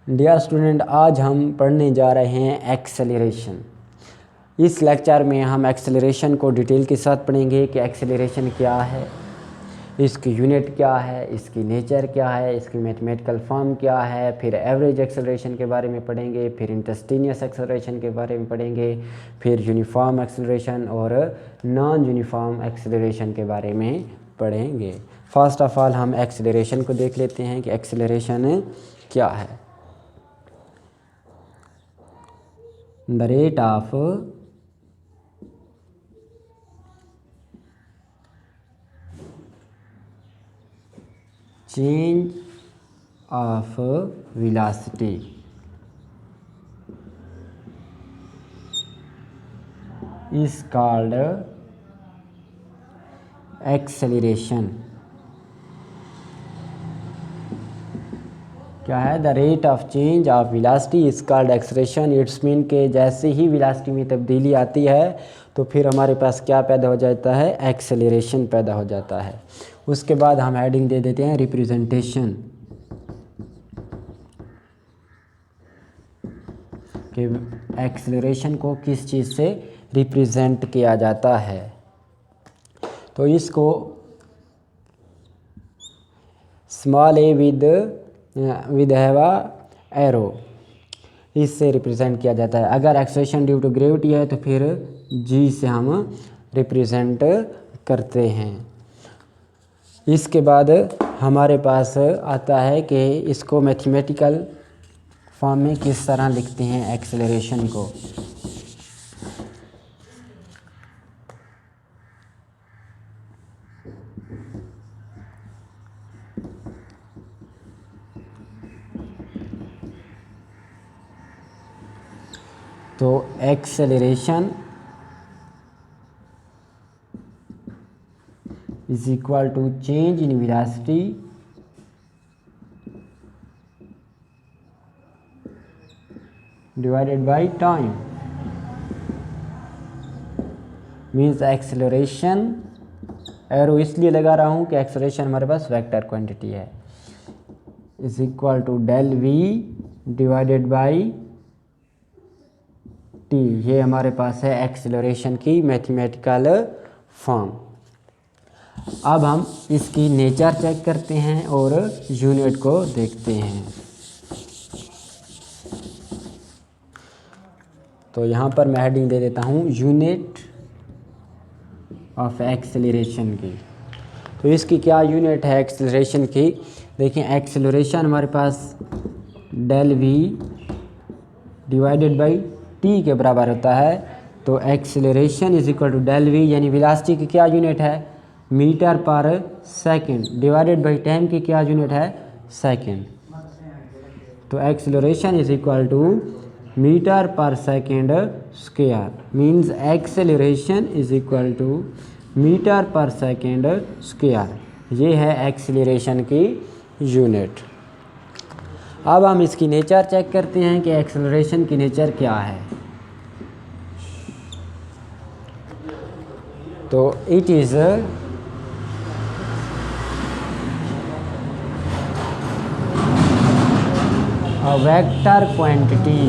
Dear student, आज हम पढ़ने जा रहे हैं एक्सेलरेशन। इस लेक्चर में हम एक्सेलरेशन को डिटेल के साथ पढ़ेंगे कि एक्सेलरेशन क्या है, इसकी यूनिट क्या है, इसकी नेचर क्या है, इसकी मैथमेटिकल फॉर्म क्या है। फिर एवरेज एक्सेलरेशन के बारे में पढ़ेंगे, फिर इंस्टेंटेनियस एक्सेलरेशन के बारे में पढ़ेंगे, फिर यूनिफॉर्म एक्सेलरेशन और नॉन यूनिफॉर्म एक्सेलरेशन के बारे में पढ़ेंगे। फर्स्ट ऑफ ऑल हम एक्सेलरेशन को देख लेते हैं कि एक्सेलरेशन क्या है। The rate of change of velocity is called acceleration। क्या है? The rate of change of velocity is called acceleration. It's mean के जैसे ही वेलोसिटी में तब्दीली आती है तो फिर हमारे पास क्या पैदा हो जाता है? एक्सेलरेशन पैदा हो जाता है। उसके बाद हम हेडिंग दे देते हैं रिप्रेजेंटेशन, कि एक्सेलरेशन को किस चीज़ से रिप्रेजेंट किया जाता है। तो इसको स्मॉल ए विद हैवा एरो, इससे रिप्रेजेंट किया जाता है। अगर एक्सेलरेशन ड्यू टू ग्रेविटी है तो फिर जी से हम रिप्रेजेंट करते हैं। इसके बाद हमारे पास आता है कि इसको मैथमेटिकल फॉर्म में किस तरह लिखते हैं एक्सेलरेशन को। तो acceleration is equal to change in velocity divided by time. Means acceleration, arrow इसलिए लगा रहा हूँ कि एक्सेलरेशन हमारे पास वेक्टर क्वांटिटी है, is equal to del we divided by T. ये हमारे पास है एक्सेलरेशन की मैथमेटिकल फॉर्म। अब हम इसकी नेचर चेक करते हैं और यूनिट को देखते हैं। तो यहाँ पर मैं हेडिंग दे देता हूँ यूनिट ऑफ एक्सेलरेशन की। तो इसकी क्या यूनिट है एक्सेलरेशन की? देखिए, एक्सेलरेशन हमारे पास del we divided by t के बराबर होता है। तो acceleration is equal to del v, यानी वेलोसिटी की क्या यूनिट है? Metre per second, divided by time की क्या यूनिट है? सेकंड। तो acceleration is equal to metre per second square. Means acceleration is equal to metre per second square. ये है एक्सेलरेशन की यूनिट। अब हम इसकी नेचर चेक करते हैं कि एक्सेलरेशन की नेचर क्या है। तो it is a vector quantity.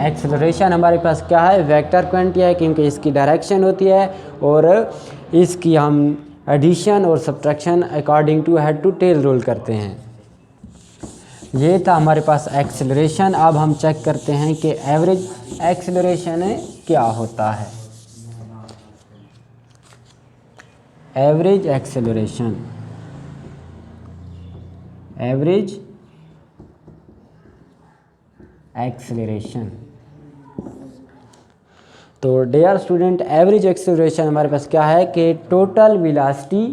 Acceleration हमारे पास क्या है? वेक्टर क्वांटिटी है, क्योंकि इसकी डायरेक्शन होती है और इसकी हम एडिशन और subtraction according to head to tail rule करते हैं। ये था हमारे पास एक्सेलरेशन। अब हम चेक करते हैं कि एवरेज एक्सेलरेशन क्या होता है। Average acceleration, average acceleration. तो डियर स्टूडेंट, एवरेज एक्सेलरेशन हमारे पास क्या है कि total velocity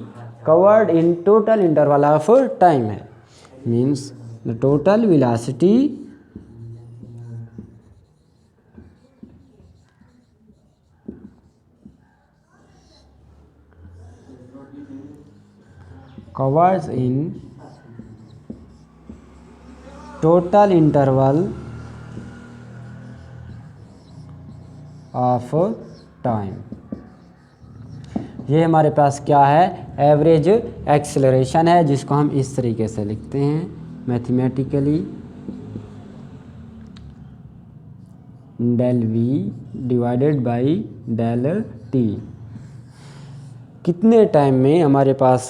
covered in total interval of time है। Means the total velocity covers in total interval of time। ये हमारे पास क्या है, एवरेज एक्सेलरेशन है, जिसको हम इस तरीके से लिखते हैं mathematically, del we divided by del T. कितने टाइम में हमारे पास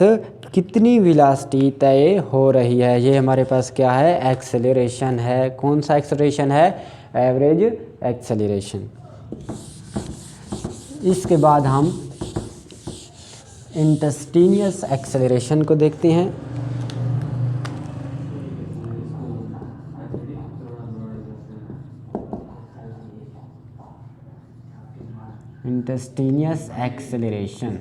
कितनी वेलोसिटी तय हो रही है, ये हमारे पास क्या है, एक्सेलरेशन है। कौन सा एक्सेलरेशन है, एवरेज एक्सेलरेशन। इसके बाद हम इंस्टेंटेनियस एक्सेलरेशन को देखते हैं। इंस्टेंटेनियस एक्सेलरेशन,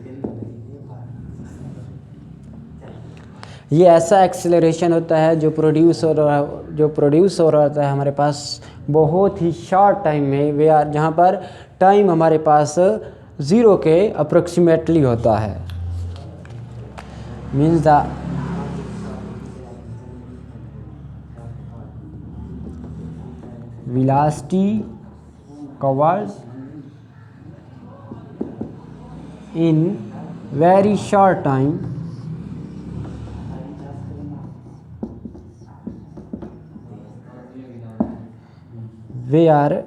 ये ऐसा एक्सेलरेशन होता है जो प्रोड्यूस हो रहा होता है हमारे पास बहुत ही शॉर्ट टाइम में, वे आर जहाँ पर टाइम हमारे पास 0 के अप्रोक्सीमेटली होता है। Means the velocity covers in very short time where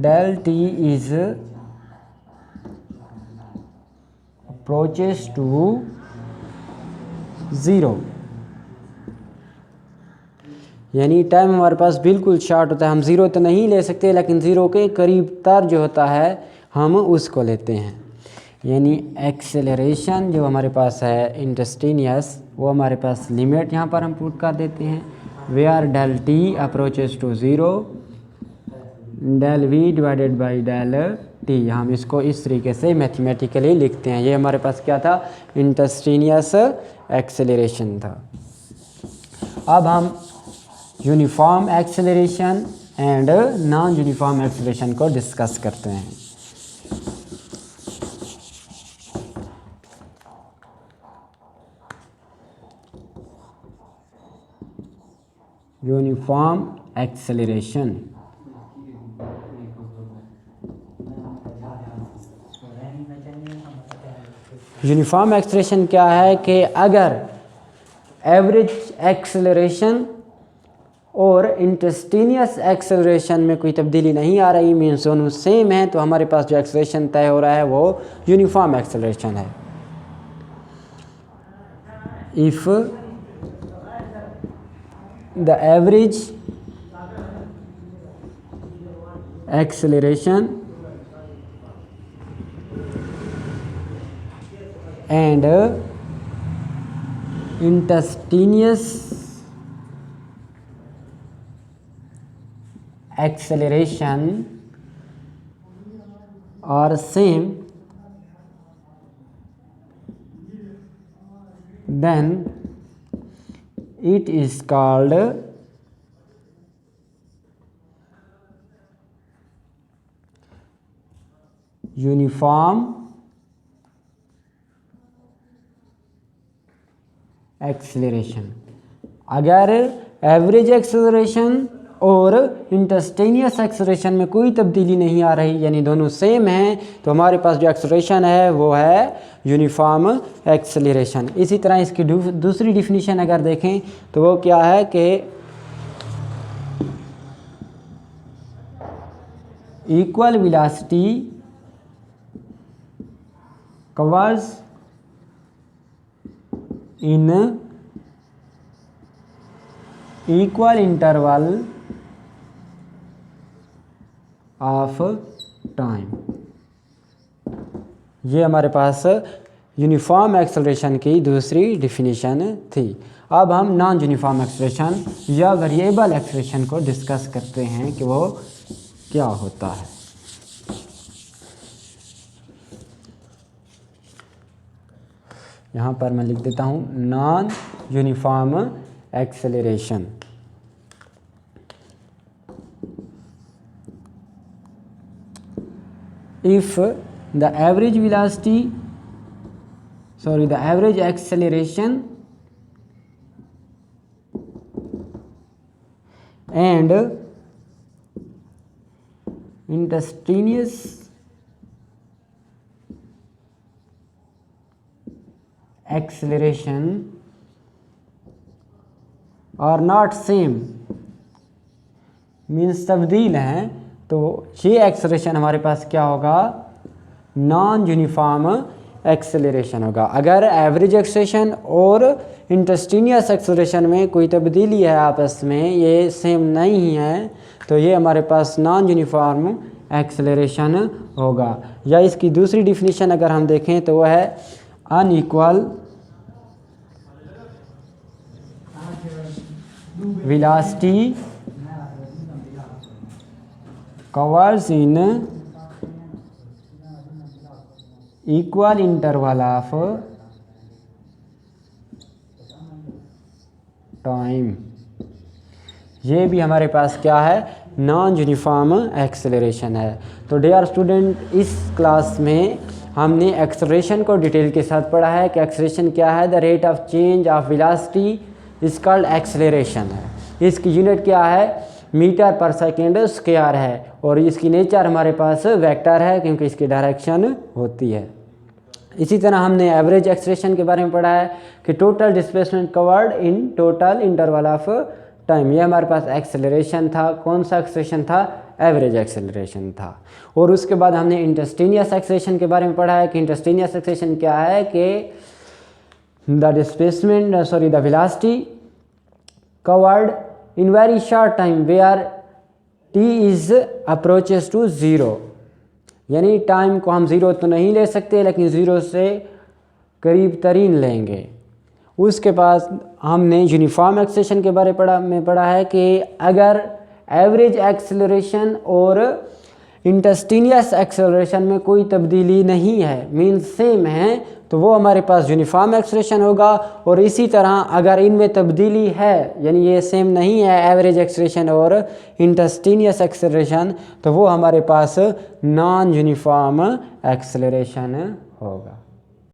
del t is approaches to 0। यानी टाइम हमारे पास बिल्कुल शॉर्ट होता है, हम 0 तो नहीं ले सकते, लेकिन 0 के करीब तर जो होता है हम उसको लेते हैं। यानी एक्सेलरेशन जो हमारे पास है इंस्टेंटेनियस, वो हमारे पास लिमिट यहाँ पर हम पुट कर देते हैं, where del T approaches to 0 del we divided by del T. हम इसको इस तरीके से मैथमेटिकली लिखते हैं। ये हमारे पास क्या था, इंस्टेंटेनियस एक्सेलरेशन था। अब हम uniform acceleration and non uniform acceleration को डिस्कस करते हैं। यूनिफॉर्म एक्सेलरेशन, यूनिफॉर्म एक्सेलरेशन क्या है कि अगर एवरेज एक्सेलरेशन और इंस्टेंटेनियस एक्सेलरेशन में कोई तब्दीली नहीं आ रही, मीन्स दोनों सेम है, तो हमारे पास जो एक्सेलरेशन तय हो रहा है वो यूनिफॉर्म एक्सेलरेशन है। If the average acceleration and instantaneous acceleration are same, then it is called uniform acceleration. अगर एवरेज एक्सेलरेशन और इंस्टेंटेनियस एक्सेलरेशन में कोई तब्दीली नहीं आ रही, यानी दोनों सेम हैं, तो हमारे पास जो एक्सेलरेशन है वो है यूनिफॉर्म एक्सेलरेशन। इसी तरह इसकी दूसरी डिफिनीशन अगर देखें तो वो क्या है कि equal velocity covers in equal interval of time। ये हमारे पास यूनिफॉर्म एक्सेलरेशन की दूसरी डिफिनीशन थी। अब हम नॉन यूनिफॉर्म एक्सेलरेशन या वेरिएबल एक्सेलरेशन को डिस्कस करते हैं कि वो क्या होता है। यहाँ पर मैं लिख देता हूँ non uniform acceleration. If the average velocity the average acceleration and instantaneous acceleration और नॉट सेम मीन्स तब्दील हैं, तो ये एक्सेलरेशन हमारे पास क्या होगा, नॉन यूनिफॉर्म एक्सेलरेशन होगा। अगर एवरेज एक्सेलरेशन और इंटरस्टेनियस एक्सेलरेशन में कोई तब्दीली है आपस में, ये सेम नहीं है, तो ये हमारे पास नॉन यूनिफॉर्म एक्सेलरेशन होगा। या इसकी दूसरी डिफिनीशन अगर हम देखें तो वह है unequal velocity covers in equal interval of time. ये भी हमारे पास क्या है, नॉन यूनिफॉर्म एक्सेलरेशन है। तो डियर स्टूडेंट, इस क्लास में हमने एक्सेलरेशन को डिटेल के साथ पढ़ा है कि एक्सेलरेशन क्या है, the rate of change of velocity is called acceleration है। इसकी यूनिट क्या है, मीटर पर सेकेंड स्क्वायर है, और इसकी नेचर हमारे पास वेक्टर है क्योंकि इसकी डायरेक्शन होती है। इसी तरह हमने एवरेज एक्सेलरेशन के बारे में पढ़ा है कि total displacement covered in total interval of time. ये हमारे पास एक्सेलरेशन था। कौन सा एक्सेलरेशन था, एवरेज एक्सेलरेशन था। और उसके बाद हमने इंटरस्टेनियस एक्सेलरेशन के बारे में पढ़ा है कि इंटरस्टेनियस एक्सेलरेशन क्या है, कि the velocity covered in very short time where T is approaches to zero, यानी टाइम को हम ज़ीरो तो नहीं ले सकते लेकिन ज़ीरो से करीब तरीन लेंगे। उसके बाद हमने यूनिफॉर्म एक्सेलरेशन के बारे में पढ़ा है कि अगर एवरेज एक्सेलरेशन और इंटरस्टेनियस एक्सेलरेशन में कोई तब्दीली नहीं है, मीन्स सेम है, तो वो हमारे पास यूनिफॉर्म एक्सेलरेशन होगा। और इसी तरह अगर इनमें तब्दीली है, यानी ये सेम नहीं है एवरेज एक्सेलरेशन और इंटरस्टेनियस एक्सेलरेशन, तो वो हमारे पास नॉन यूनिफॉर्म एक्सेलरेशन होगा।